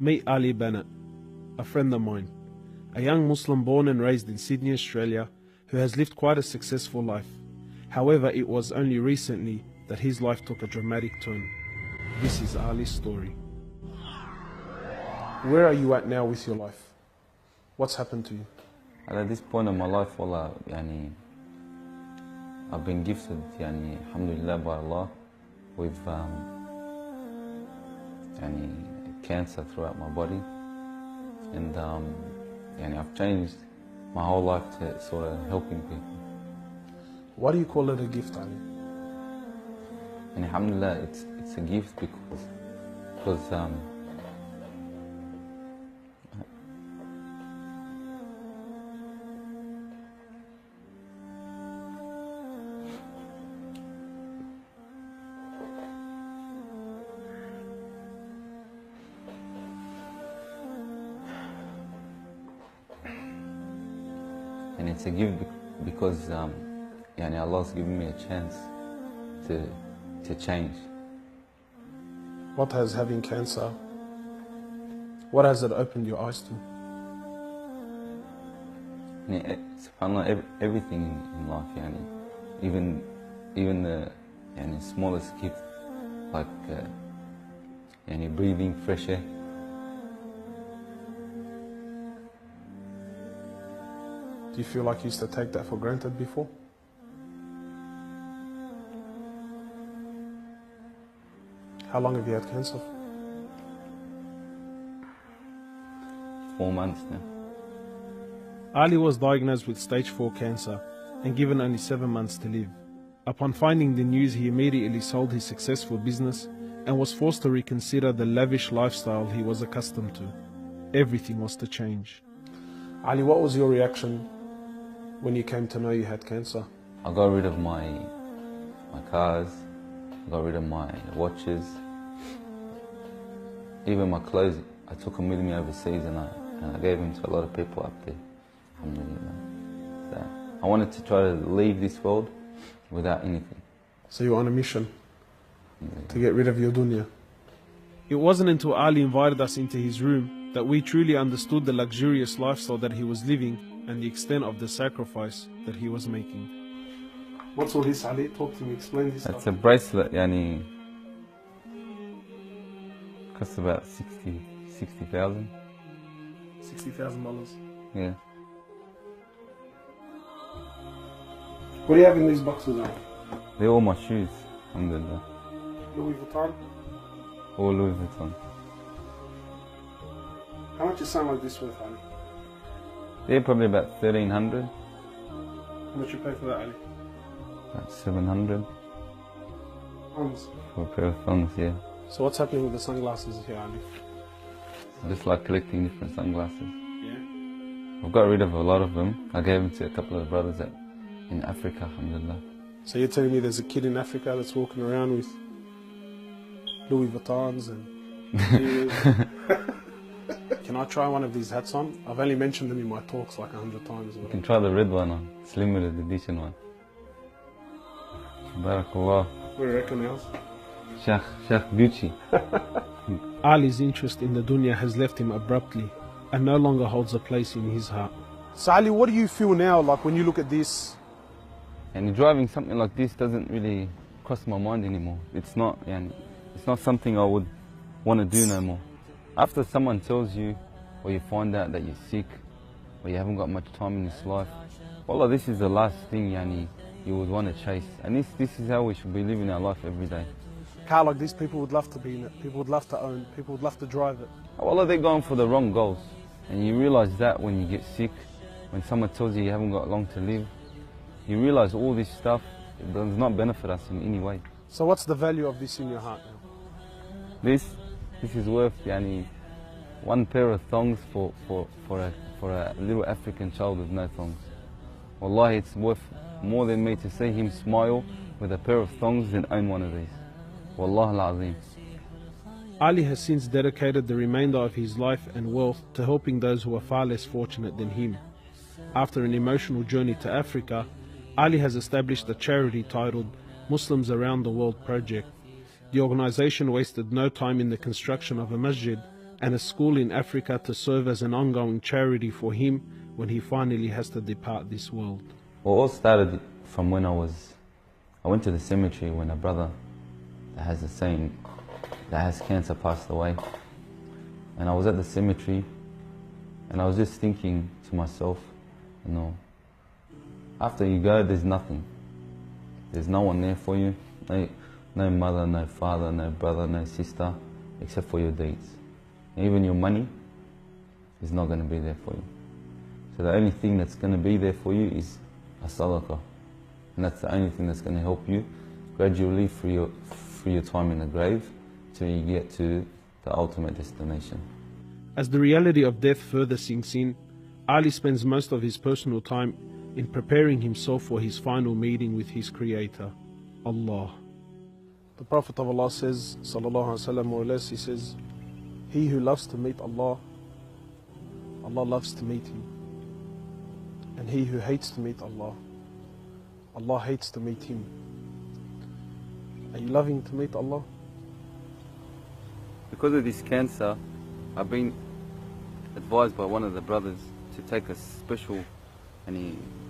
Meet Ali Banat, a friend of mine, a young Muslim born and raised in Sydney, Australia, who has lived quite a successful life. However, it was only recently that his life took a dramatic turn. This is Ali's story. Where are you at now with your life? What's happened to you? At this point in my life, wallah, I've been gifted, alhamdulillah, by Allah, with cancer throughout my body, and I've changed my whole life to sort of helping people. Why do you call it a gift, Ali? And alhamdulillah, it's a gift because and it's a gift because Allah's given me a chance to change. What has having cancer, what has it opened your eyes to? SubhanAllah, everything in life, even the smallest gift, like breathing fresh air. Do you feel like you used to take that for granted before? How long have you had cancer? 4 months now. Ali was diagnosed with stage 4 cancer and given only 7 months to live. Upon finding the news, he immediately sold his successful business and was forced to reconsider the lavish lifestyle he was accustomed to. Everything was to change. Ali, what was your reaction when you came to know you had cancer? I got rid of my cars, I got rid of my watches, even my clothes. I took them with me overseas and I gave them to a lot of people up there. So I wanted to try to leave this world without anything. So you were on a mission to get rid of your dunya. It wasn't until Ali invited us into his room that we truly understood the luxurious lifestyle that he was living and the extent of the sacrifice that he was making. What's all this, Ali? Talk to me, explain this. It's a bracelet, costs about $60,000. $60,000? Yeah. What do you have in these boxes, Ali? They're all my shoes, alhamdulillah. Louis Vuitton? All Louis Vuitton. How much is something like this worth, Ali? They're probably about 1,300. How much you pay for that, Ali? About 700. Thongs? For a pair of thongs, yeah. So what's happening with the sunglasses here, Ali? I just like collecting different sunglasses. Yeah? I've got rid of a lot of them. I gave them to a couple of brothers in Africa, alhamdulillah. So you're telling me there's a kid in Africa that's walking around with Louis Vuittons and... Can I try one of these hats on? I've only mentioned them in my talks like 100 times. You can try the red one on. It's limited edition one. Barakallah. What do you reckon else? Sheikh Gucci. Ali's interest in the dunya has left him abruptly and no longer holds a place in his heart. So Ali, what do you feel now, like when you look at this? And driving something like this doesn't really cross my mind anymore. It's not something I would want to do no more. After someone tells you, or you find out that you're sick, or you haven't got much time in this life, wallah, this is the last thing you would want to chase. And this is how we should be living our life every day. Car like this, people would love to be in it, people would love to own, people would love to drive it. Wallah, they're going for the wrong goals. And you realize that when you get sick, when someone tells you you haven't got long to live, you realize all this stuff does not benefit us in any way. So what's the value of this in your heart now? This is worth one pair of thongs for a little African child with no thongs. Wallahi, it's worth more than me to see him smile with a pair of thongs than own one of these. Wallah al-Azim. Ali has since dedicated the remainder of his life and wealth to helping those who are far less fortunate than him. After an emotional journey to Africa, Ali has established a charity titled Muslims Around the World Project. The organization wasted no time in the construction of a masjid and a school in Africa to serve as an ongoing charity for him when he finally has to depart this world. Well, it all started from when I went to the cemetery when a brother that has cancer passed away. And I was at the cemetery and I was just thinking to myself, you know, after you go, there's nothing. There's no one there for you. No mother, no father, no brother, no sister, except for your deeds. And even your money is not going to be there for you. So the only thing that's going to be there for you is a sadaqah. And that's the only thing that's going to help you gradually through your time in the grave till you get to the ultimate destination. As the reality of death further sinks in, Ali spends most of his personal time in preparing himself for his final meeting with his Creator, Allah. The Prophet of Allah says, sallallahu alaihi wasallam, more or less, he says, he who loves to meet Allah, Allah loves to meet him. And he who hates to meet Allah, Allah hates to meet him. Are you loving to meet Allah? Because of this cancer, I've been advised by one of the brothers to take a special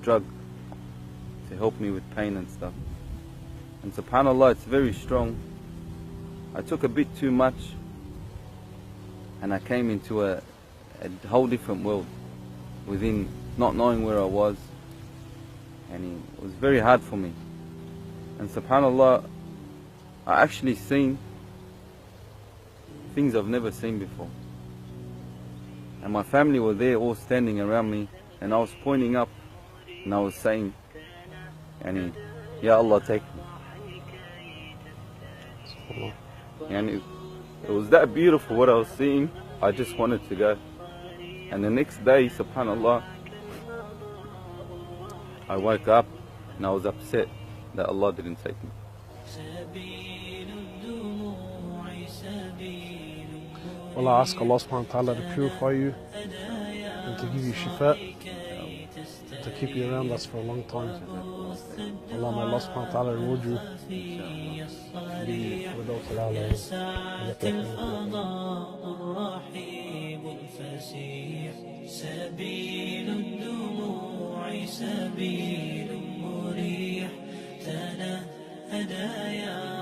drug to help me with pain and stuff. And subhanAllah, it's very strong. I took a bit too much and I came into a whole different world within not knowing where I was, and it was very hard for me. And subhanAllah, I actually seen things I've never seen before. And my family were there all standing around me, and I was pointing up and I was saying, Ya Allah, take me. And it was that beautiful what I was seeing, I just wanted to go. And the next day, subhanAllah, I woke up and I was upset that Allah didn't take me. Well, I ask Allah subhanahu wa ta'ala to purify you and to give you shifa, to keep you around us for a long time. Allah, may Allah subhanahu wa ta'ala reward you. سبيل الدموع سبيل مريح تنهدى يا